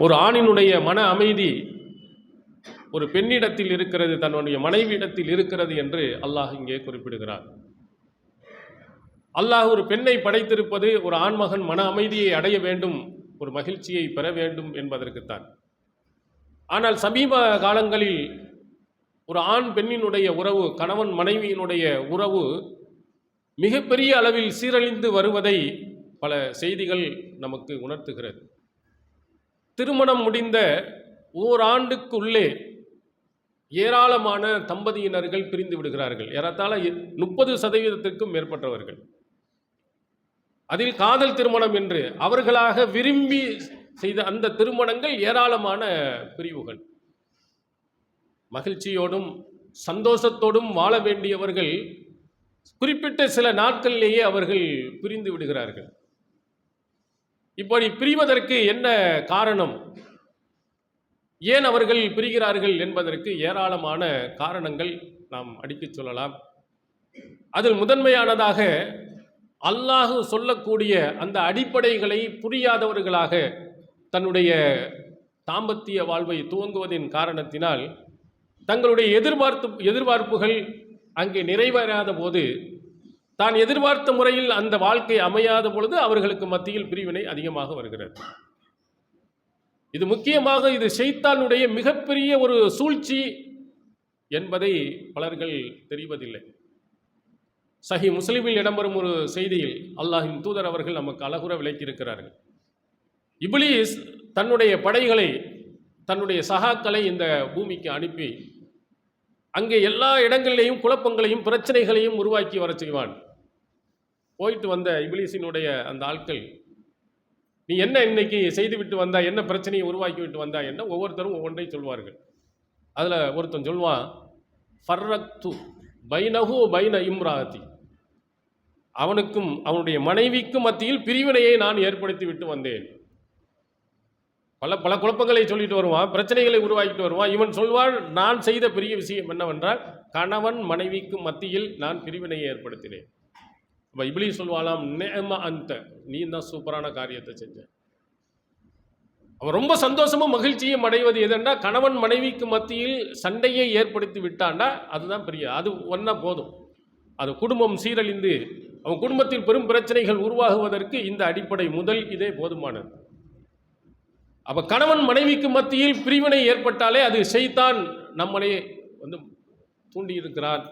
ஒரு ஆணினுடைய மன அமைதி ஒரு பெண்ணிடத்தில் இருக்கிறது, தன்னுடைய மனைவியிடத்தில் இருக்கிறது என்று அல்லாஹ் இங்கே குறிப்பிடுகிறார். அல்லாஹ் ஒரு பெண்ணை படைத்திருப்பது ஒரு ஆண்மகன் மன அமைதியை அடைய வேண்டும், ஒரு மகிழ்ச்சியை பெற வேண்டும் என்பதற்குத்தான். ஆனால் சமீப காலங்களில் ஒரு ஆண் பெண்ணினுடைய உறவு, கணவன் மனைவியினுடைய உறவு மிகப்பெரிய அளவில் சீரழிந்து வருவதை பல செய்திகள் நமக்கு உணர்த்துகிறது. திருமணம் முடிந்த ஓராண்டுக்குள்ளே ஏராளமான தம்பதியினர்கள் பிரிந்து விடுகிறார்கள். ஏறத்தாழ 30% மேற்பட்டவர்கள். அதில் காதல் திருமணம் என்று அவர்களாக விரும்பி செய்த அந்த திருமணங்கள் ஏராளமான பிரிவுகள். மகிழ்ச்சியோடும் சந்தோஷத்தோடும் வாழ வேண்டியவர்கள் குறிப்பிட்ட சில நாட்களிலேயே அவர்கள் பிரிந்து விடுகிறார்கள். இப்படி பிரிவதற்கு என்ன காரணம், ஏன் அவர்கள் பிரிகிறார்கள் என்பதற்கு ஏராளமான காரணங்கள் நாம் அடித்துச் சொல்லலாம். அதில் முதன்மையானதாக அல்லாஹ் சொல்லக்கூடிய அந்த அடிப்படைகளை புரியாதவர்களாக தன்னுடைய தாம்பத்திய வாழ்வை துவங்குவதின் காரணத்தினால் தங்களுடைய எதிர்பார்ப்புகள் அங்கே நிறைவேறாத போது, தான் எதிர்பார்த்த முறையில் அந்த வாழ்க்கை அமையாத பொழுது அவர்களுக்கு மத்தியில் பிரிவினை அதிகமாக வருகிறது. இது முக்கியமாக இது ஷைத்தானுடைய மிகப்பெரிய ஒரு சூழ்ச்சி என்பதை பலர்கள் தெரிவதில்லை. சஹி முஸ்லிமில் இடம்பெறும் ஒரு செய்தியில் அல்லாஹ்வின் தூதர் அவர்கள் நமக்கு அழகுற விளக்கியிருக்கிறார்கள். இப்லீஸ் தன்னுடைய படைகளை, தன்னுடைய சகாக்களை இந்த பூமிக்கு அனுப்பி அங்கே எல்லா இடங்களிலேயும் குழப்பங்களையும் பிரச்சனைகளையும் உருவாக்கி வர செய்வான். போயிட்டு வந்த இப்லீஸினுடைய அந்த ஆட்கள், நீ என்ன இன்னைக்கு செய்துவிட்டு வந்தா, என்ன பிரச்சனையை உருவாக்கி விட்டு வந்தா என்ன, ஒவ்வொருத்தரும் ஒவ்வொன்றை சொல்வார்கள். அதில் ஒருத்தன் சொல்வான், ஃபர்ரக்து பைனஹு பைன இம்ராத்தி, அவனுக்கும் அவனுடைய மனைவிக்கும் மத்தியில் பிரிவினையை நான் ஏற்படுத்தி விட்டு வந்தேன். பல பல குழப்பங்களை சொல்லிட்டு வருவான், பிரச்சனைகளை உருவாக்கிட்டு வருவான். இவன் சொல்வான், நான் செய்த பெரிய விஷயம் என்னவென்றால் கணவன் மனைவிக்கும் மத்தியில் நான் பிரிவினையை ஏற்படுத்தினேன். அப்போ இப்லீஸ் சொல்வாளாம், நேமா அந்த, நீ தான் சூப்பரான காரியத்தை செஞ்ச. அவன் ரொம்ப சந்தோஷமும் மகிழ்ச்சியும் அடைவது எதுன்னா, கணவன் மனைவிக்கு மத்தியில் சண்டையை ஏற்படுத்தி விட்டான்டா, அதுதான் பெரிய, அது ஒன்றா போதும். அது குடும்பம் சீரழிந்து அவன் குடும்பத்தில் பெரும் பிரச்சனைகள் உருவாகுவதற்கு இந்த அடிப்படை முதல் இதே போதுமானது. அப்போ கணவன் மனைவிக்கு மத்தியில் பிரிவினை ஏற்பட்டாலே அது ஷைத்தான் நம்மளை தூண்டி இருக்கிறான்,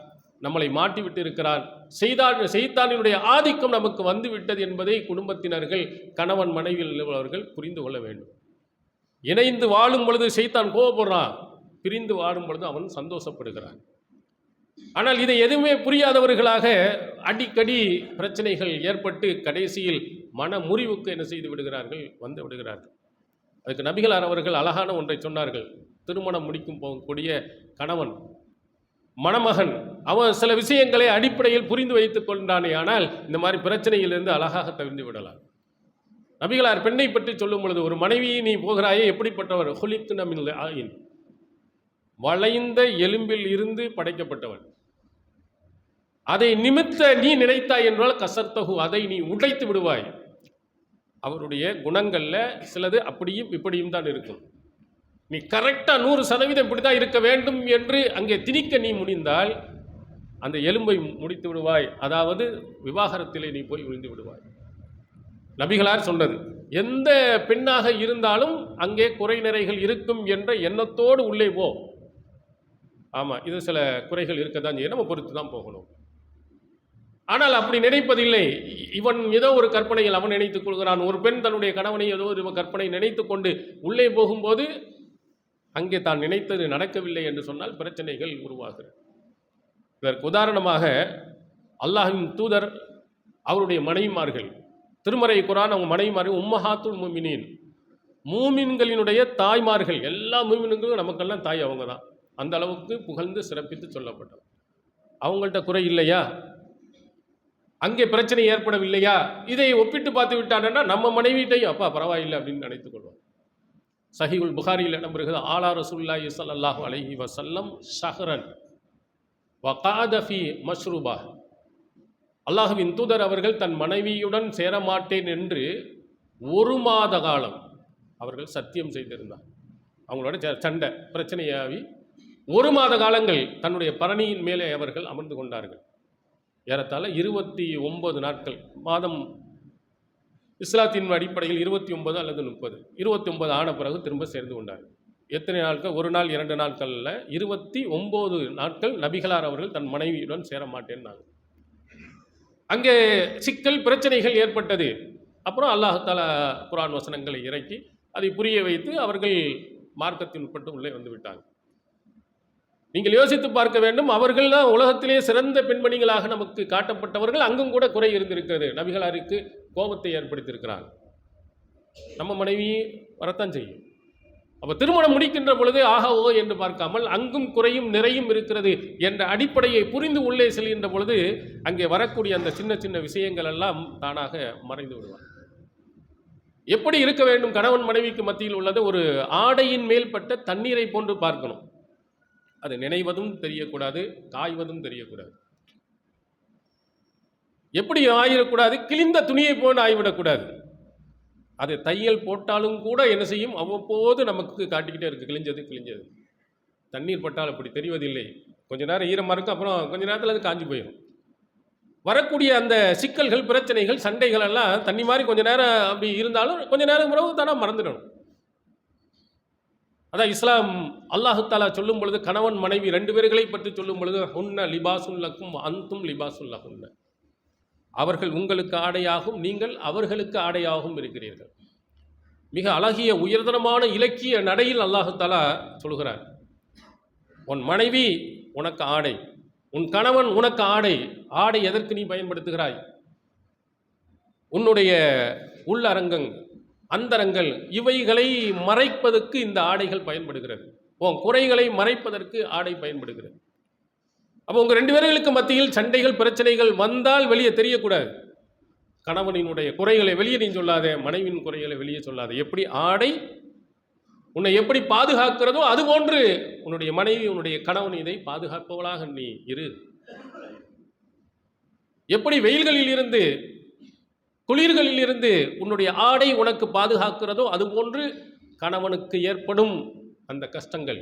நம்மளை மாட்டிவிட்டு இருக்கிறான், ஷைத்தானினுடைய ஆதிக்கம் நமக்கு வந்து விட்டது என்பதை குடும்பத்தினர்கள், கணவன் மனைவியில் உள்ளவர்கள் புரிந்து கொள்ள வேண்டும். இணைந்து வாழும் பொழுது ஷைத்தான் கோபப்படுறான், பிரிந்து வாழும் பொழுது அவன் சந்தோஷப்படுகிறான். ஆனால் இதை எதுவுமே புரியாதவர்களாக அடிக்கடி பிரச்சனைகள் ஏற்பட்டு கடைசியில் மன முறிவுக்கு என்ன செய்து விடுகிறார்கள், வந்து விடுகிறார்கள். அதுக்கு நபிகளார் அவர்கள் அழகான ஒன்றை சொன்னார்கள். திருமணம் முடிக்கும் போகக்கூடிய கணவன், மணமகன், அவன் சில விஷயங்களை அடிப்படையில் புரிந்து வைத்துக் கொண்டானே ஆனால் இந்த மாதிரி பிரச்சனையிலிருந்து அழகாக தவிர்த்து விடலாம். நபிகளார் பெண்ணை பற்றி சொல்லும் பொழுது, ஒரு மனைவியை நீ போகிறாயே எப்படிப்பட்டவர், ஹுலிக்கு நமில் ஆயின், வளைந்த எலும்பில் இருந்து படைக்கப்பட்டவன். அதை நிமித்த நீ நினைத்தாய் என்றால் கசர்த்தகு, அதை நீ உடைத்து விடுவாய். அவருடைய குணங்களில் சிலது அப்படியும் இப்படியும் தான் இருக்கும். நீ கரெக்டாக 100% இப்படி தான் இருக்க வேண்டும் என்று அங்கே திணிக்க நீ முடிந்தால் அந்த எலும்பை முடித்து விடுவாய், அதாவது விவாகரத்திலே நீ போய் விழுந்து விடுவாய். நபிகளார் சொன்னது, எந்த பெண்ணாக இருந்தாலும் அங்கே குறை நிறைகள் இருக்கும் என்ற எண்ணத்தோடு உள்ளே போ. ஆமாம், இது சில குறைகள் இருக்க தான் செய்ய, நம்ம பொறுத்து தான் போகணும். ஆனால் அப்படி நினைப்பதில்லை. இவன் ஏதோ ஒரு கற்பனையில் அவன் நினைத்துக் கொள்கிறான். ஒரு பெண் தன்னுடைய கணவனை ஏதோ ஒரு கற்பனை நினைத்து கொண்டு உள்ளே போகும்போது அங்கே தான் நினைத்தது நடக்கவில்லை என்று சொன்னால் பிரச்சனைகள் உருவாகிறது. இதற்கு உதாரணமாக அல்லாஹ்வின் தூதர் அவருடைய மனைவிமார்கள், திருமறை குர்ஆன் அவங்க மனைவிமார்கள் உம்மஹாத்துல் முஃமினீன், மூமின்களினுடைய தாய்மார்கள். எல்லா மூமின்களும் நமக்கெல்லாம் தாய் அவங்க தான். அந்த அளவுக்கு புகழ்ந்து சிறப்பித்து சொல்லப்பட்டது. அவங்கள்ட்ட குறை இல்லையா, அங்கே பிரச்சனை ஏற்படவில்லையா, இதை ஒப்பிட்டு பார்த்து விட்டாங்கன்னா நம்ம மனைவிட்டையும் அப்பா பரவாயில்லை அப்படின்னு நினைத்துக் கொள்வோம். சஹீஹுல் புகாரியில் இடம்பெறுகிறது, ஆலா ரசூலுல்லாஹி ஸல்லல்லாஹு அலைஹி வஸல்லம் ஷஹ்ரன் வகாத ஃபீ மஷ்ரூபா, அல்லாஹ்வின் தூதர் அவர்கள் தன் மனைவியுடன் சேரமாட்டேன் என்று 1 மாத காலம் அவர்கள் சத்தியம் செய்திருந்தார். அவங்களோட சண்டை பிரச்சனையாகி 1 மாத காலங்கள் தன்னுடைய பரணியின் மேலே அவர்கள் அமர்ந்து கொண்டார்கள். ஏறத்தாழ 29 நாட்கள். மாதம் இஸ்லாத்தின் அடிப்படையில் 29 அல்லது 30. 29 ஆன பிறகு திரும்ப சேர்ந்து கொண்டார்கள். எத்தனை நாட்கள்? 1 நாள் 2 நாட்களில் 29 நாட்கள் நபிகளார் அவர்கள் தன் மனைவியுடன் சேர மாட்டேன்னாங்க. அங்கே சிக்கல் பிரச்சனைகள் ஏற்பட்டது. அப்புறம் அல்லாஹ் தஆலா குர்ஆன் வசனங்களை இறக்கி அதை புரிய வைத்து அவர்கள் மார்க்கத்தின் உட்பட்டு உள்ளே வந்து விட்டாங்க. நீங்கள் யோசித்து பார்க்க வேண்டும். அவர்கள் தான் உலகத்திலே சிறந்த பெண்மணிகளாக நமக்கு காட்டப்பட்டவர்கள். அங்கும் கூட குறை இருந்திருக்கிறது. நபிகளாருக்கு கோபத்தை ஏற்படுத்தியிருக்கிறாங்க. நம்ம மனைவி வரத்தான் செய்யும். அப்போ திருமணம் முடிக்கின்ற பொழுது ஆஹா ஓ என்று பார்க்காமல் அங்கும் குறையும் நிறையும் இருக்கிறது என்ற அடிப்படையை புரிந்து உள்ளே செல்கின்ற பொழுது அங்கே வரக்கூடிய அந்த சின்ன சின்ன விஷயங்கள் எல்லாம் தானாக மறைந்து விடுவார். எப்படி இருக்க வேண்டும்? கணவன் மனைவிக்கு மத்தியில் உள்ளது ஒரு ஆடையின் மேல் பட்ட தண்ணீரை போன்று பார்க்கணும். அது நினைவதும் தெரியக்கூடாது, காய்வதும் தெரியக்கூடாது. எப்படி ஆயிடக்கூடாது? கிழிந்த துணியை போன்று ஆகிவிடக்கூடாது. அது தையல் போட்டாலும் கூட என்ன செய்யும்? அவ்வப்போது நமக்கு காட்டிக்கிட்டே இருக்கு, கிழிஞ்சது கிழிஞ்சது. தண்ணீர் பட்டால் அப்படி தெரிவதில்லை. கொஞ்ச நேரம் ஈரமாக இருக்கும், அப்புறம் கொஞ்ச நேரத்தில் அது காஞ்சி போயிடும். வரக்கூடிய அந்த சிக்கல்கள், பிரச்சனைகள், சண்டைகள் எல்லாம் தண்ணி மாதிரி கொஞ்ச நேரம் அப்படி இருந்தாலும் கொஞ்ச நேரம் பிறகு தானே மறந்துடணும். அதான் இஸ்லாம் அல்லாஹு தஆலா சொல்லும் பொழுது கணவன் மனைவி 2 பேர்களை பற்றி சொல்லும் பொழுது ஹுன்ன லிபாசுல் லக்கும் அன்தும் லிபாசுல் லஹுன்ன, அவர்கள் உங்களுக்கு ஆடையாகும், நீங்கள் அவர்களுக்கு ஆடையாகவும் இருக்கிறீர்கள். மிக அழகிய உயர்தரமான இலக்கிய நடையில் அல்லாஹு தஆலா சொல்கிறார், உன் மனைவி உனக்கு ஆடை, உன் கணவன் உனக்கு ஆடை. ஆடை எதற்கு நீ பயன்படுத்துகிறாய்? உன்னுடைய உள்ளரங்கங்கள், அந்தரங்கள், இவைகளை மறைப்பதற்கு இந்த ஆடைகள் பயன்படுகிறது. உன் குறைகளை மறைப்பதற்கு ஆடை பயன்படுகிறது. அப்போ உங்கள் 2 பேர்களுக்கு மத்தியில் சண்டைகள் பிரச்சனைகள் வந்தால் வெளியே தெரியக்கூடாது. கணவனினுடைய குறைகளை வெளியே நீ சொல்லாத, மனைவியின் குறைகளை வெளியே சொல்லாத. எப்படி ஆடை உன்னை எப்படி பாதுகாக்கிறதோ அதுபோன்று உன்னுடைய மனைவி உன்னுடைய கணவன் இதை பாதுகாப்பவளாக நீ இரு. எப்படி வெயில்களில் இருந்து குளிர்களில் இருந்து உன்னுடைய ஆடை உனக்கு பாதுகாக்கிறதோ அதுபோன்று கணவனுக்கு ஏற்படும் அந்த கஷ்டங்கள்,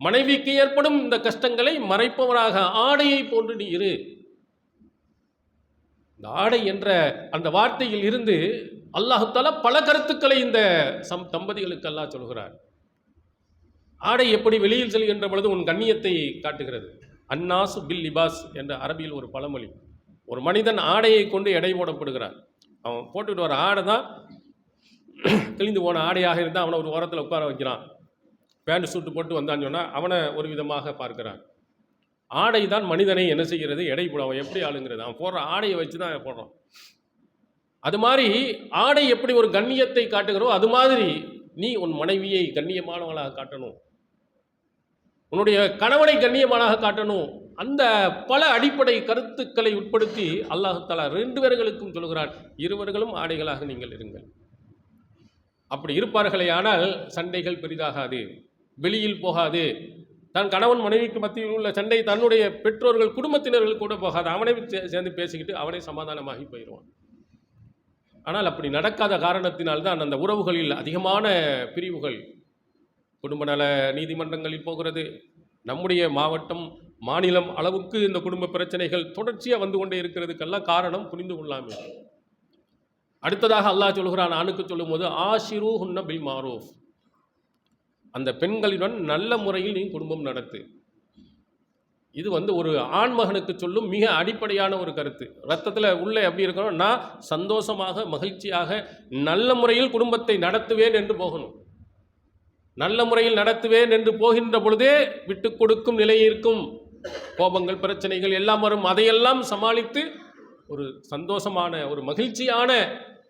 மனைவிக்கு ஏற்படும் இந்த கஷ்டங்களை மறைப்பவராக ஆடையை போன்று நீ இரு. இந்த ஆடை என்ற அந்த வார்த்தையில் இருந்து அல்லாஹ் தஆலா பல கருத்துக்களை இந்த தம்பதிகளுக்கு அல்லாஹ் சொல்கிறார். ஆடை எப்படி வெளியில் செல்கின்ற பொழுது உன் கண்ணியத்தை காட்டுகிறது. அன்னாசு பில் லிபாஸ் என்ற அரபியில் ஒரு பழமொழி. ஒரு மனிதன் ஆடையை கொண்டு எடை போடப்படுகிறான். அவன் போட்டுக்கிட்டு வர ஆடை தான் கிழிந்து போன ஆடையாக இருந்தால் அவனை ஒரு ஓரத்தில் உட்கார வைக்கிறான். பேண்ட் சூட்டு போட்டு வந்தான்னு சொன்னால் அவனை ஒரு விதமாக பார்க்கிறான். ஆடை தான் மனிதனை என்ன செய்கிறது? எடை போட. அவன் எப்படி ஆளுங்கிறது? அவன் போடுற ஆடையை வச்சு தான் போடுறான். அது மாதிரி ஆடை எப்படி ஒரு கண்ணியத்தை காட்டுகிறோ அது மாதிரி நீ உன் மனைவியை கண்ணியமானவளாக காட்டணும், உன்னுடைய கணவனை கண்ணியமானதாக காட்டணும். அந்த பல அடிப்படை கருத்துக்களை உட்படுத்தி அல்லாஹ் தஆலா 2 பேர்களுக்கும் சொல்கிறான், இருவர்களும் ஆடைகளாக நீங்கள் இருங்கள். அப்படி இருப்பார்களே ஆனால் சண்டைகள் பெரிதாகாது, வெளியில் போகாது. தன் கணவன் மனைவிக்கு மத்தியில் உள்ள சண்டை தன்னுடைய பெற்றோர்கள் குடும்பத்தினர்கள் கூட போகாது. அவனை சேர்ந்து பேசிக்கிட்டு அவனை சமாதானமாகி போயிடுவான். ஆனால் அப்படி நடக்காத காரணத்தினால்தான் அந்த உறவுகளில் அதிகமான பிரிவுகள் குடும்ப நல நீதிமன்றங்களில் போகிறது. நம்முடைய மாவட்டம், மாநிலம் அளவுக்கு இந்த குடும்ப பிரச்சனைகள் தொடர்ச்சியாக வந்து கொண்டே இருக்கிறதுக்கெல்லாம் காரணம் புரிந்து கொள்ளாமல். அடுத்ததாக அல்லாஹ் சொல்கிறான், ஆணுக்கு சொல்லும் போது ஆஷிரூஹுன்ன பில் மாரூஃப், அந்த பெண்களுடன் நல்ல முறையில் நீ குடும்பம் நடத்து. இது ஒரு ஆண்மகனுக்கு சொல்லும் மிக அடிப்படையான ஒரு கருத்து. ரத்தத்தில் உள்ள எப்படி இருக்கணும்? நான் சந்தோஷமாக மகிழ்ச்சியாக நல்ல முறையில் குடும்பத்தை நடத்துவேன் என்று போகணும். நல்ல முறையில் நடத்துவேன் என்று போகின்ற பொழுதே விட்டு கொடுக்கும் நிலை இருக்கும். கோபங்கள் பிரச்சனைகள் எல்லாம் வரும். அதையெல்லாம் சமாளித்து ஒரு சந்தோஷமான ஒரு மகிழ்ச்சியான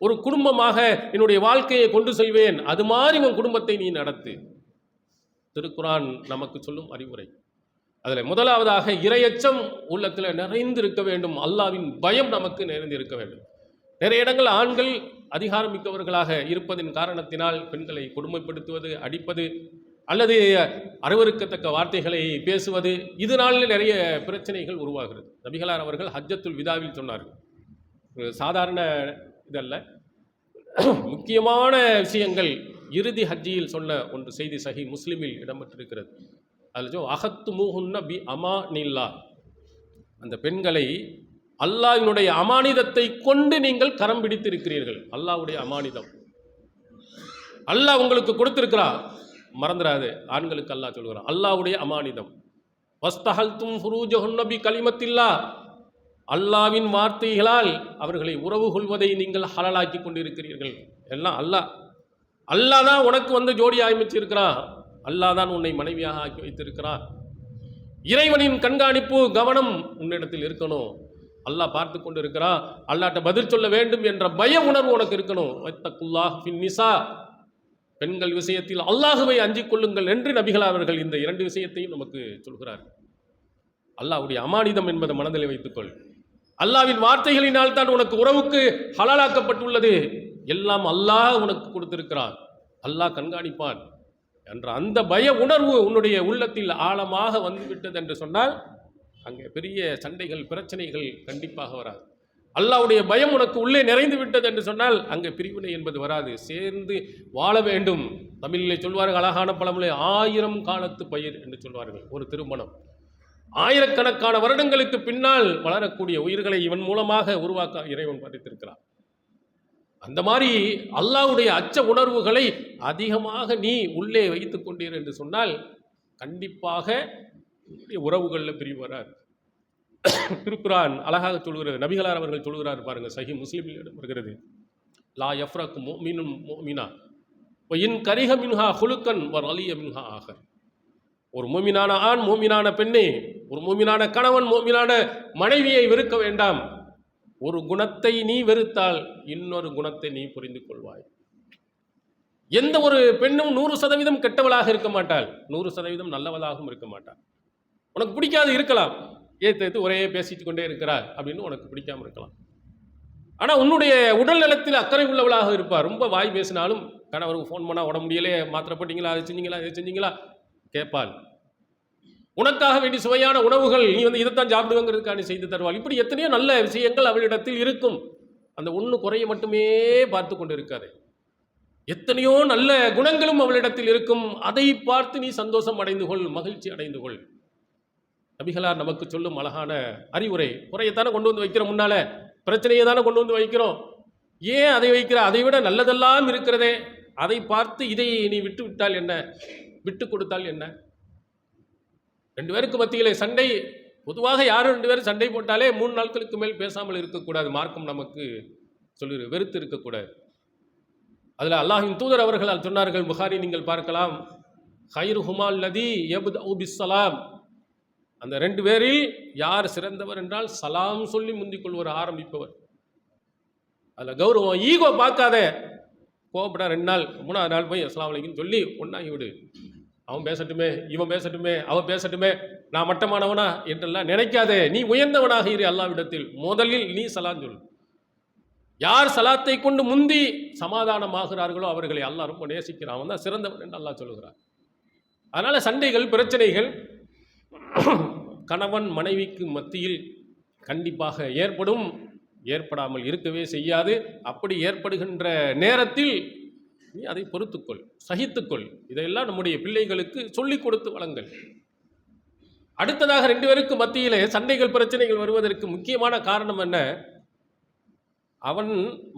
ஒரு குடும்பமாக என்னுடைய வாழ்க்கையை கொண்டு செல்வேன். அது மாதிரி உன் குடும்பத்தை நீ நடத்து. திருக்குர்ஆன் நமக்கு சொல்லும் அறிவுரை. அதில் முதலாவதாக இறையச்சம் உள்ளத்தில் நிறைந்திருக்க வேண்டும். அல்லாஹ்வின் பயம் நமக்கு நிறைந்திருக்க வேண்டும். நிறைய இடங்கள் ஆண்கள் அதிகாரமிக்கவர்களாக இருப்பதின் காரணத்தினால் பெண்களை கொடுமைப்படுத்துவது, அடிப்பது அல்லது அருவருக்கத்தக்க வார்த்தைகளை பேசுவது, இதனால் நிறைய பிரச்சனைகள் உருவாகிறது. நபிகளார் அவர்கள் ஹஜ்ஜத்துல் விதாவில் சொன்னார்கள், சாதாரண இதல்ல, முக்கியமான விஷயங்கள் இறுதி ஹஜ்ஜியில் சொன்ன ஒன்று செய்தி சஹி முஸ்லிமில் இடம்பெற்றிருக்கிறது. அதில் அகத்து மூஹுன்ன பி அமானில்லா, அந்த பெண்களை அல்லாஹ்வினுடைய அமானிதத்தை கொண்டு நீங்கள் கரம் பிடித்திருக்கிறீர்கள். அல்லாஹ்வுடைய அமானிதம் அல்லாஹ் உங்களுக்கு கொடுத்திருக்கிறார், மறந்துடாது. ஆண்களுக்கு அல்லாஹ் சொல்கிறான் அல்லாஹ்வுடைய அமானிதம். வஸ்தஹல்தும் ஃபுரூஜஹுன்ன பி கலிமத்தில்லா, அல்லாஹ்வின் வார்த்தைகளால் அவர்களை உறவு கொள்வதை நீங்கள் ஹலாலாக்கி கொண்டிருக்கிறீர்கள். எல்லாம் அல்லாஹ் தான் உனக்கு ஜோடி அமைச்சிருக்கிறான், அல்லாஹ் தான் உன்னை மனைவியாக ஆக்கி வைத்திருக்கிறான். இறைவனின் கண்காணிப்பு கவனம் உன்னிடத்தில் இருக்கணும். அல்லாஹ் பார்த்து கொண்டு இருக்கிறான், அல்லாஹ்ட்ட பதில் சொல்ல வேண்டும் என்ற பய உணர்வு உனக்கு இருக்கணும். வத்தக்குல்லாஹ் ஃபின் நிசா, பெண்கள் விஷயத்தில் அல்லாஹுவை அஞ்சிக் கொள்ளுங்கள் என்று நபிகள் அவர்கள் இந்த 2 விஷயத்தையும் நமக்கு சொல்கிறார். அல்லாஹ்வுடைய அமானிதம் என்பதை மனதில் வைத்துக்கொள். அல்லாஹ்வின் வார்த்தைகளினால் தான் உனக்கு உறவுக்கு ஹலாலாக்கப்பட்டுள்ளது. எல்லாம் அல்லாஹ் உனக்கு கொடுத்திருக்கிறான், அல்லாஹ் கண்காணிப்பான் என்ற அந்த பய உணர்வு உன்னுடைய உள்ளத்தில் ஆழமாக வந்துவிட்டது என்று சொன்னால் அங்கே பெரிய சண்டைகள் பிரச்சனைகள் கண்டிப்பாக வராது. அல்லாஹ்வுடைய பயம் உனக்கு உள்ளே நிறைந்து விட்டது என்று சொன்னால் அங்கே பிரிவினை என்பது வராது. சேர்ந்து வாழ வேண்டும். தமிழிலே சொல்வார்கள் அழகான பழமொழி, 1000 காலத்து பயிர் என்று சொல்வார்கள். ஒரு திருமணம் ஆயிரக்கணக்கான வருடங்களுக்கு பின்னால் வளரக்கூடிய உயிர்களை இவன் மூலமாக உருவாக்க இறைவன் படைத்திருக்கிறார். அந்த மாதிரி அல்லாஹ்வுடைய அச்ச உணர்வுகளை அதிகமாக நீ உள்ளே வைத்துக் கொண்டீர் என்று சொன்னால் கண்டிப்பாக உறவுகளில் பிரிவு வராது. திருக்குரான் அழகாக சொல்கிறது, நபிகளார் அவர்கள் சொல்கிறார் பாருங்க, சஹி முஸ்லிமில் வருகிறது, லா யஃப்ரக் முஃமினுன் முஃமினா வ இன் கரிஹ மின்ஹா ஹுலுக்கன் வ ரலிய மின்ஹா ஆகர். ஒரு மூமினான ஆண் மூமினான பெண்ணே, ஒரு மூமினான கணவன் மூமினான மனைவியை வெறுக்க வேண்டாம். ஒரு குணத்தை நீ வெறுத்தால் இன்னொரு குணத்தை நீ புரிந்து கொள்வாய். எந்த ஒரு பெண்ணும் 100% கெட்டவளாக இருக்க மாட்டாள், 100% நல்லவளாகவும் இருக்க மாட்டாள். உனக்கு பிடிக்காது இருக்கலாம், ஏற்று ஒரே பேசிட்டு கொண்டே இருக்கிறார் அப்படின்னு உனக்கு பிடிக்காம இருக்கலாம். ஆனால் உன்னுடைய உடல் நலத்தில் அக்கறை உள்ளவளாக இருப்பார். ரொம்ப வாய் பேசினாலும் கணவருக்கு ஃபோன் பண்ணால் உடம்பு முடியலே, மாத்திரை போட்டிங்களா, அதை செஞ்சீங்களா, இதை செஞ்சீங்களா கேட்பாள். உனக்காக வேண்டி சுவையான உணவுகள் நீ இதைத்தான் சாப்பிடுவங்கிறதுக்காக நீ செய்து தருவாள். இப்படி எத்தனையோ நல்ல விஷயங்கள் அவளிடத்தில் இருக்கும். அந்த ஒன்று குறைய மட்டுமே பார்த்து கொண்டு இருக்காது. எத்தனையோ நல்ல குணங்களும் அவளிடத்தில் இருக்கும். அதை பார்த்து நீ சந்தோஷம் அடைந்து கொள், மகிழ்ச்சி அடைந்து கொள். நபிகளார் நமக்கு சொல்லும் அழகான அறிவுரை. குறையத்தானே கொண்டு வந்து வைக்கிறோம், முன்னால பிரச்சனையை தானே கொண்டு வந்து வைக்கிறோம். ஏன் அதை வைக்கிற? அதை விட நல்லதெல்லாம் இருக்கிறதே, அதை பார்த்து இதை நீ விட்டு விட்டால் என்ன, விட்டு கொடுத்தால் என்ன? 2 பேருக்கு மத்தியிலே சண்டை, பொதுவாக யாரும் 2 பேரும் சண்டை போட்டாலே 3 நாட்களுக்கு மேல் பேசாமல் இருக்கக்கூடாது. மார்க்கம் நமக்கு சொல்லு, வெறுத்து இருக்கக்கூடாது. அதில் அல்லாஹ்வின் தூதர் அவர்கள் சொன்னார்கள், புகாரி நீங்கள் பார்க்கலாம், ஹைருஹுமா அல்லதி யப்தஉ பிஸ்ஸலாம். அந்த 2 பேரில் யார் சிறந்தவர் என்றால் சலாம் சொல்லி முந்திக் கொள்வர், ஆரம்பிப்பவர். அதில் கௌரவம், ஈகோ பார்க்காத. கோபப்பட 2 நாள் 3ஆவது நாள் போய் அஸ்ஸலாமு அலைக்கும் சொல்லி ஒன்றாகி விடு. அவன் பேசட்டுமே, இவன் பேசட்டுமே, அவன் பேசட்டுமே, நான் மட்டமானவனா என்றெல்லாம் நினைக்காதே. நீ உயர்ந்தவனாக இரு அல்லாஹ்விடத்தில். முதலில் நீ சலாம் சொல். யார் சலாத்தை கொண்டு முந்தி சமாதானமாகிறார்களோ அவர்களை அல்லாஹ் ரொம்ப நேசிக்கிறான். அவன் தான் சிறந்தவன் என்று அல்லாஹ் சொல்லுகிறான். அதனால் சண்டைகள் பிரச்சனைகள் கணவன் மனைவிக்கு மத்தியில் கண்டிப்பாக ஏற்படும், ஏற்படாமல் இருக்கவே செய்யாது. அப்படி ஏற்படுகின்ற நேரத்தில் நீ அதை பொறுத்துக்கொள், சகித்துக்கொள். இதையெல்லாம் நம்முடைய பிள்ளைகளுக்கு சொல்லிக் கொடுத்து வளங்கள். அடுத்ததாக 2 பேருக்கு மத்தியிலே சண்டைகள் பிரச்சனைகள் வருவதற்கு முக்கியமான காரணம் என்ன? அவன்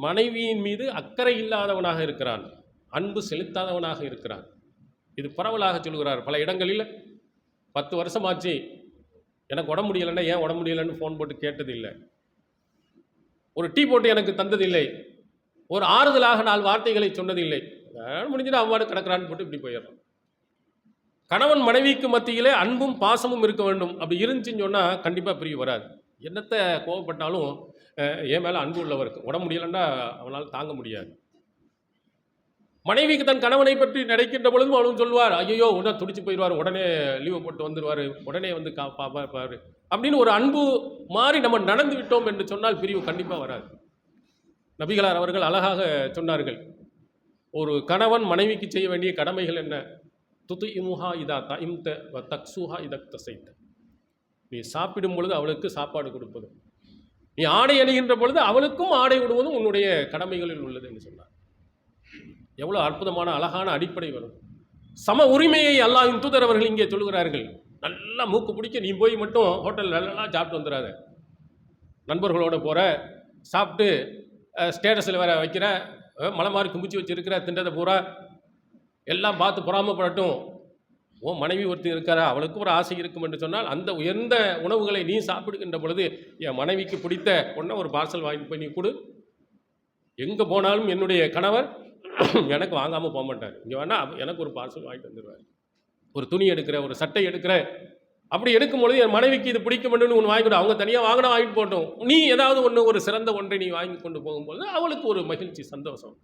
மனைவியின் மீது அக்கறை இல்லாதவனாக இருக்கிறான், அன்பு செலுத்தாதவனாக இருக்கிறான். இது பரவலாக சொல்கிறார் பல இடங்களில். 10 வருஷமாச்சு, எனக்கு உடம்பு முடியலைன்னா ஏன் உடம்பு முடியலைன்னு ஃபோன் போட்டு கேட்டதில்லை, ஒரு டீ போட்டு எனக்கு தந்ததில்லை, ஒரு ஆறுதலாக 4 வார்த்தைகளை சொன்னதில்லை. முடிஞ்சுட்டு அவ்வாறு கிடக்கிறான்னு போட்டு இப்படி போயிடுறான். கணவன் மனைவிக்கு மத்தியிலே அன்பும் பாசமும் இருக்க வேண்டும். அப்படி இருந்துச்சுன்னு சொன்னால் கண்டிப்பாக பிரிவு வராது. என்னத்தை கோவப்பட்டாலும் என் மேலே அன்பு உள்ளவருக்கு, உடம்பு முடியலைன்னா அவனால் தாங்க முடியாது. மனைவிக்கு தன் கணவனை பற்றி நினைக்கின்ற பொழுதும் அவனும் சொல்வார், ஐயோ உடனே துடிச்சு போயிடுவார், உடனே லீவை போட்டு வந்துடுவார், உடனே வந்து பாப்பாரு அப்படின்னு ஒரு அன்பு மாறி நம்ம நடந்து விட்டோம் என்று சொன்னால் பிரிவு கண்டிப்பாக வராது. நபிகளார் அவர்கள் அழகாக சொன்னார்கள், ஒரு கணவன் மனைவிக்கு செய்ய வேண்டிய கடமைகள் என்ன? துதுஇமுஹா இதா தஇம்த வ தக்ஸுஹா இதா தஸைத. நீ சாப்பிடும் பொழுது அவளுக்கு சாப்பாடு கொடுப்பதும், நீ ஆடை அணிகின்ற பொழுது அவளுக்கும் ஆடை விடுவதும் உன்னுடைய கடமைகளில் உள்ளது என்று சொன்னார். எவ்வளோ அற்புதமான அழகான அடிப்படை வரும். சம உரிமையை அல்லாஹ்வின் தூதர் அவர்கள் இங்கே சொல்லுகிறார்கள். நல்லா மூக்கு பிடிக்க நீ போய் மட்டும் ஹோட்டல் நல்லா சாப்பிட்டு வந்துடாத. நண்பர்களோட போகிற, சாப்பிட்டு ஸ்டேட்டஸில் வேற வைக்கிற, மலை மாதிரி கும்பிச்சு வச்சுருக்கிற, திண்டதை பூரா எல்லாம் பார்த்து பொறாமப்படட்டும். உன் மனைவி ஒருத்தர் இருக்காரா, அவளுக்கு ஒரு ஆசை இருக்கும் என்று சொன்னால் அந்த உயர்ந்த உணவுகளை நீ சாப்பிடுகின்ற பொழுது என் மனைவிக்கு பிடித்த ஒன்றை ஒரு பார்சல் வாங்கிட்டு போய் நீ கொடு. எங்கே போனாலும் என்னுடைய கணவர் எனக்கு வாங்காமல் போக மாட்டார். இங்கே வேணால் எனக்கு ஒரு பார்சல் வாங்கிட்டு வந்துடுவார். ஒரு துணி எடுக்கிற, ஒரு சட்டை எடுக்கிற, அப்படி எடுக்கும் பொழுது என் மனைவிக்கு இது பிடிக்கும் என்று ஒன்று வாங்கிவிடும். அவங்க தனியாக வாங்கினா வாங்கிட்டு போட்டோம். நீ ஏதாவது ஒன்று, ஒரு சிறந்த ஒன்றை நீ வாங்கி கொண்டு போகும்போது அவளுக்கு ஒரு மகிழ்ச்சி, சந்தோஷம்.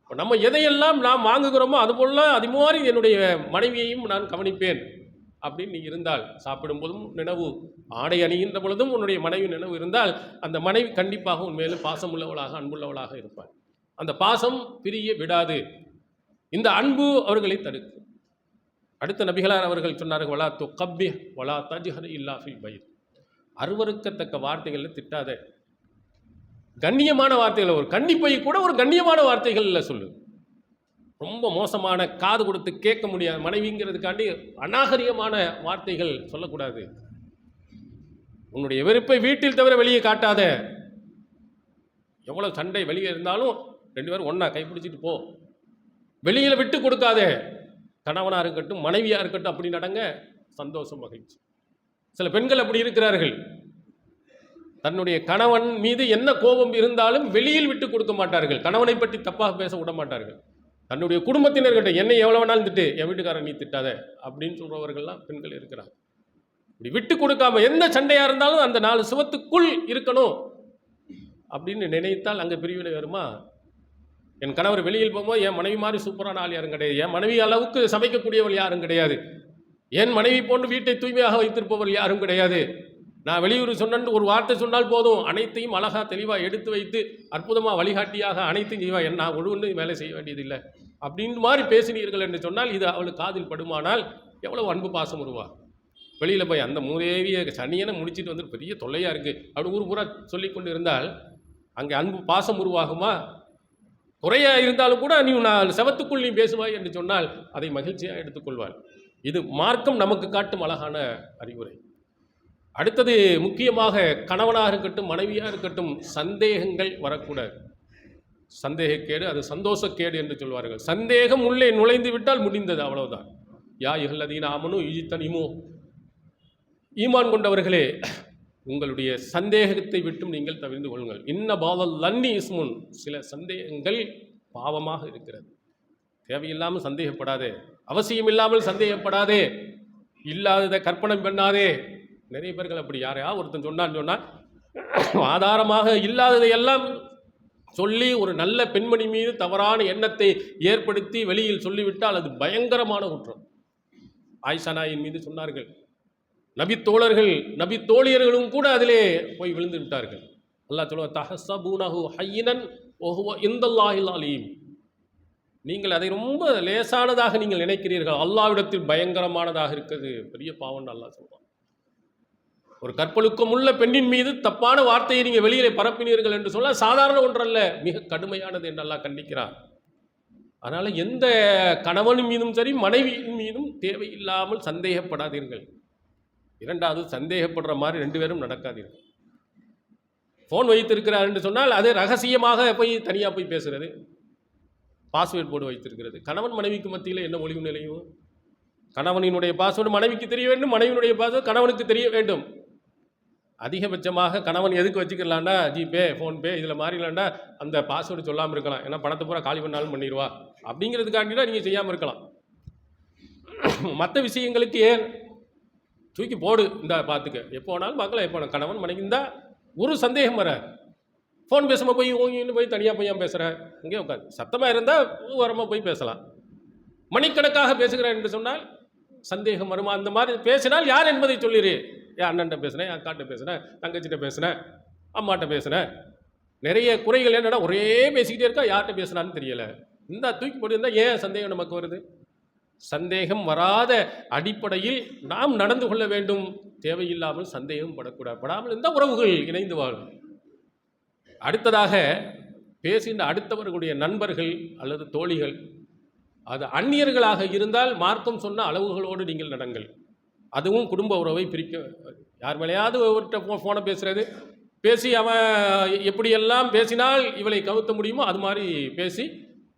இப்போ நம்ம எதையெல்லாம் நாம் வாங்குகிறோமோ அதுபோல அது மாதிரி என்னுடைய மனைவியையும் நான் கவனிப்பேன் அப்படின்னு நீ இருந்தால், சாப்பிடும் போதும் நினைவு, ஆடை அணிகின்ற பொழுதும் உன்னுடைய மனைவி நினைவு இருந்தால், அந்த மனைவி கண்டிப்பாக உண்மையிலும் பாசம் உள்ளவளாக, அன்புள்ளவளாக இருப்பாள். அந்த பாசம் பிரிய விடாது. இந்த அன்பு அவர்களை தடுக்கும். அடுத்த நபிகளார் அவர்கள் சொன்னார்கள், வலா துகப்பி வலா தஜ்ஹர் இல்லா ஃபில் பைத். அருவருக்கத்தக்க வார்த்தைகளில் திட்டாத. கண்ணியமான வார்த்தைகள், ஒரு கண்டிப்பை கூட ஒரு கண்ணியமான வார்த்தைகளில் சொல்லு. ரொம்ப மோசமான, காது கொடுத்து கேட்க முடியாத மனைவிங்கிறதுக்காண்டி அநாகரிகமான வார்த்தைகள் சொல்லக்கூடாது. உன்னுடைய வெறுப்பை வீட்டில் தவிர வெளியே காட்டாத. எவ்வளோ சண்டை வெளியே இருந்தாலும் 2 பேரும் ஒன்றா கைப்பிடிச்சிட்டு போ. வெளியில் விட்டு கொடுக்காத. கணவனாக இருக்கட்டும், மனைவியாக இருக்கட்டும், அப்படி நடங்க. சந்தோஷம், மகிழ்ச்சி. சில பெண்கள் அப்படி இருக்கிறார்கள். தன்னுடைய கணவன் மீது என்ன கோபம் இருந்தாலும் வெளியில் விட்டு கொடுக்க மாட்டார்கள். கணவனை பற்றி தப்பாக பேச விட மாட்டார்கள். தன்னுடைய குடும்பத்தினர்கிட்ட என்னை எவ்வளோ வேணாலும் திட்டு, என் வீட்டுக்காரன் நீ திட்டாத அப்படின்னு சொல்கிறவர்கள்லாம் பெண்கள் இருக்கிறாங்க. இப்படி விட்டு கொடுக்காம எந்த சண்டையாக இருந்தாலும் அந்த 4 சுவத்துக்குள் இருக்கணும் அப்படின்னு நினைத்தால் அங்கே பிரிவினை வருமா? என் கணவர் வெளியில் போகும்போது என் மனைவி மாதிரி சூப்பரான ஆள் யாரும் கிடையாது. என் மனைவி அளவுக்கு சமைக்கக்கூடியவள் யாரும் கிடையாது. என் மனைவி போன்று வீட்டை தூய்மையாக வைத்திருப்பவள் யாரும் கிடையாது. நான் வெளியூர் சொன்னு ஒரு வார்த்தை சொன்னால் போதும், அனைத்தையும் அழகாக தெளிவாக எடுத்து வைத்து அற்புதமாக வழிகாட்டியாக அனைத்தையும் செய்வா. நான் ஒழுங்கு வேலை செய்ய வேண்டியதில்லை அப்படின்னு மாதிரி பேசினீர்கள் என்று சொன்னால் இது அவளுக்கு காதில் படுமானால் எவ்வளோ அன்பு பாசம் உருவா. வெளியில் போய் அந்த மூதேவிய சனியனை முடிச்சுட்டு வந்து பெரிய தொல்லையாக இருக்குது அப்படி ஊர் பூரா சொல்லி கொண்டு இருந்தால் அங்கே அன்பு பாசம் உருவாகுமா? குறையாக இருந்தாலும் கூட நீ நான் செவத்துக்குள் நீ பேசுவாய் என்று சொன்னால் அதை மகிழ்ச்சியாக எடுத்துக்கொள்வாள். இது மார்க்கம் நமக்கு காட்டும் அழகான அறிவுரை. அடுத்தது முக்கியமாக கணவனாக இருக்கட்டும், மனைவியாக இருக்கட்டும், சந்தேகங்கள் வரக்கூடாது. சந்தேகக்கேடு அது சந்தோஷக்கேடு என்று சொல்வார்கள். சந்தேகம் உள்ளே நுழைந்து விட்டால் முடிந்தது, அவ்வளவுதான். யா யுஹல்லதீன ஆமனு யுஜ்தனிமு, ஈமான் கொண்டவர்களே உங்களுடைய சந்தேகத்தை விட்டும் நீங்கள் தவிர்ந்து கொள்ளுங்கள். இன்ன பாவல் லன்னி இஸ்முன், சில சந்தேகங்கள் பாவமாக இருக்கிறது. தேவையில்லாமல் சந்தேகப்படாதே, அவசியம் இல்லாமல் சந்தேகப்படாதே, இல்லாததை கற்பனை பண்ணாதே. நிறைய பேர்கள் அப்படி யாரையா ஒருத்தன் சொன்னால் ஆதாரமாக இல்லாததை எல்லாம் சொல்லி ஒரு நல்ல பெண்மணி மீது தவறான எண்ணத்தை ஏற்படுத்தி வெளியில் சொல்லிவிட்டால் அது பயங்கரமான குற்றம். ஆயிஷா நாயின் மீது சொன்னார்கள். நபி தோழர்கள், நபி தோழியர்களும் கூட அதிலே போய் விழுந்து விட்டார்கள். அல்லாஹ் சொல்லுவார், தஹஸபூனஹு ஹய்யினன் வஹுவ இன்தல்லாஹில் அலீம். நீங்கள் அதை ரொம்ப லேசானதாக நீங்கள் நினைக்கிறீர்கள், அல்லாஹ்விடத்தில் பயங்கரமானதாக இருக்கிறது, பெரிய பாவம்னு அல்லாஹ் சொல்லுவான். ஒரு கற்பொழுக்கம் உள்ள பெண்ணின் மீது தப்பான வார்த்தையை நீங்கள் வெளியிலே பரப்பினீர்கள் என்று சொல்ல சாதாரண ஒன்றல்ல, மிக கடுமையானது என்று அல்லாஹ் கண்டிக்கிறார். அதனால் எந்த கணவனின் மீதும் சரி, மனைவியின் மீதும் தேவையில்லாமல் சந்தேகப்படாதீர்கள். இரண்டாவது, சந்தேகப்படுற மாதிரி 2 பேரும் நடக்காதீர்கள். ஃபோன் வைத்திருக்கிறார் என்று சொன்னால் அது ரகசியமாக போய் தனியாக போய் பேசுகிறது, பாஸ்வேர்டு போர்டு வைத்திருக்கிறது. கணவன் மனைவிக்கு மத்தியில் என்ன ஒளிவு நிலையும்? கணவனினுடைய பாஸ்வேர்டு மனைவிக்கு தெரிய வேண்டும், மனைவியினுடைய பாஸ்வேர்டு கணவனுக்கு தெரிய வேண்டும். அதிகபட்சமாக கணவன் எதுக்கு வச்சுக்கலாம்னா ஜிபே, ஃபோன்பே இதில் மாறிலாண்டா அந்த பாஸ்வேர்டு சொல்லாமல் இருக்கலாம். ஏன்னா பணத்தை பூரா காலி பண்ணாலும் பண்ணிடுவா அப்படிங்கிறதுக்காண்டினா நீங்கள் செய்யாமல் இருக்கலாம். மற்ற விஷயங்களுக்கு ஏன் தூக்கி போடு, இந்த பார்த்துக்க, எப்போ வேணாலும் பார்க்கலாம், எப்போ வேணாலும். கணவன் மனைவி இருந்தால் ஒரு சந்தேகம் வர. ஃபோன் பேசும்போது போய் ஓங்கின்னு போய் தனியாக போய் ஏன் பேசுகிறேன், இங்கே உட்காந்து சத்தமாக இருந்தால் ஓரமாக போய் பேசலாம். மணிக்கணக்காக பேசுகிறேன் என்று சொன்னால் சந்தேகம் வருமா? அந்த மாதிரி பேசினால் யார் என்பதை சொல்லிடு. என் அண்ணன்ட்ட பேசுனேன், என் அக்காட்ட பேசுனேன், தங்கச்சிட்ட பேசுனேன், அம்மாட்ட பேசுனேன். நிறைய குறைகள் என்னென்னா ஒரே பேசிக்கிட்டே இருக்கா, யார்கிட்ட பேசுனான்னு தெரியலை. இந்த தூக்கி போட்டு ஏன் சந்தேகம் நமக்கு வருது? சந்தேகம் வராத அடிப்படையில் நாம் நடந்து கொள்ள வேண்டும். தேவையில்லாமல் சந்தேகம் படாமல் இருந்தால் உறவுகள் இணைந்து வாழும். அடுத்ததாக பேசின அடுத்தவர்களுடைய நண்பர்கள் அல்லது தோழிகள் அது அந்நியர்களாக இருந்தால் மார்க்கம் சொன்ன அளவுகளோடு நீங்கள் நடங்கள். அதுவும் குடும்ப உறவை பிரிக்க. யார் மேலேயாவது ஒருவர்கிட்ட ஃபோனை பேசுகிறது, பேசி அவன் எப்படியெல்லாம் பேசினால் இவளை கவுத்த முடியுமோ அது மாதிரி பேசி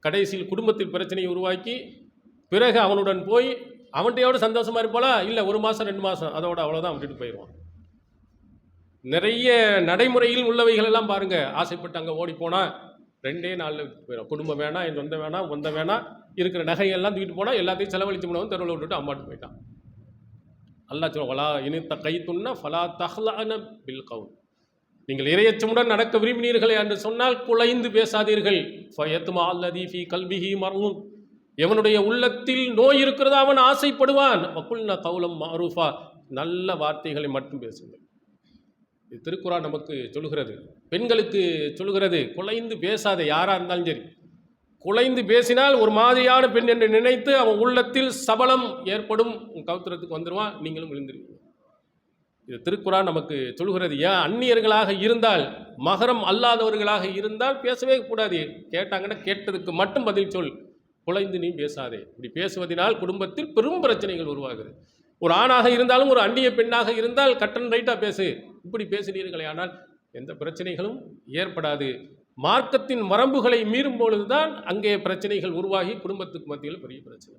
கடைசியில் குடும்பத்தில் பிரச்சனையை உருவாக்கி பிறகு அவனுடன் போய் அவன்கிட்டையோடு சந்தோஷமாக இருப்பாளா? இல்லை, 1 மாதம் 2 மாதம் அதோட அவ்வளோதான் விட்டுட்டு போயிடுவான். நிறைய நடைமுறையில் உள்ளவைகள் எல்லாம் பாருங்கள். ஆசைப்பட்டு அங்கே ஓடி போனால் 2 நாளில் விட்டு போயிடும். குடும்பம் வேணாம், என் சொந்த வேணாம், ஒந்த வேணாம், இருக்கிற நகையெல்லாம் தூக்கிட்டு போனால் எல்லாத்தையும் செலவழித்து போனவன் தெருவில் விட்டுட்டு அம்மாட்டு போயிட்டான். அல்லாஹ் சொல்ல வலா இனித்த கைத்துன்னா ஃபலா தஹ்லான பில் கவுல். நீங்கள் இரையச்சமுடன் நடக்க விரும்பினீர்களே என்று சொன்னால் குலைந்து பேசாதீர்கள். ஃபயத்மா அல்லதி ஃபீ கல்பிஹி மர்லூன். எவனுடைய உள்ளத்தில் நோய் இருக்கிறதா அவன் ஆசைப்படுவான். வகுல்ன கவுலம் மஅரூஃபா. நல்ல வார்த்தைகளை மட்டும் பேசுங்கள். இது திருக்குர்ஆன் நமக்கு சொல்கிறது, பெண்களுக்கு சொல்கிறது. குலைந்து பேசாத யாராக இருந்தாலும் சரி, குலைந்து பேசினால் ஒரு மாதிரியான பெண் என்று நினைத்து அவன் உள்ளத்தில் சபலம் ஏற்படும், கவுத்திரத்துக்கு வந்துடுவான், நீங்களும் விழுந்துருவீங்க. இது திருக்குர்ஆன் நமக்கு சொல்கிறது. ஏன் அந்நியர்களாக இருந்தால், மகரம் அல்லாதவர்களாக இருந்தால் பேசவே கூடாது. கேட்டாங்கன்னா கேட்டதுக்கு மட்டும் பதில் சொல், குலைந்து நீ பேசாதே. இப்படி பேசுவதனால் குடும்பத்தில் பெரும் பிரச்சனைகள் உருவாகுது. ஒரு ஆணாக இருந்தாலும் ஒரு அந்நிய பெண்ணாக இருந்தால் கட்டன் ரைட்டாக பேசு. இப்படி பேசினீர்களே ஆனால் எந்த பிரச்சனைகளும் ஏற்படாது. மார்க்கத்தின் வரம்புகளை மீறும் பொழுதுதான் அங்கே பிரச்சனைகள் உருவாகி குடும்பத்துக்கு மத்தியில் பெரிய பிரச்சனை.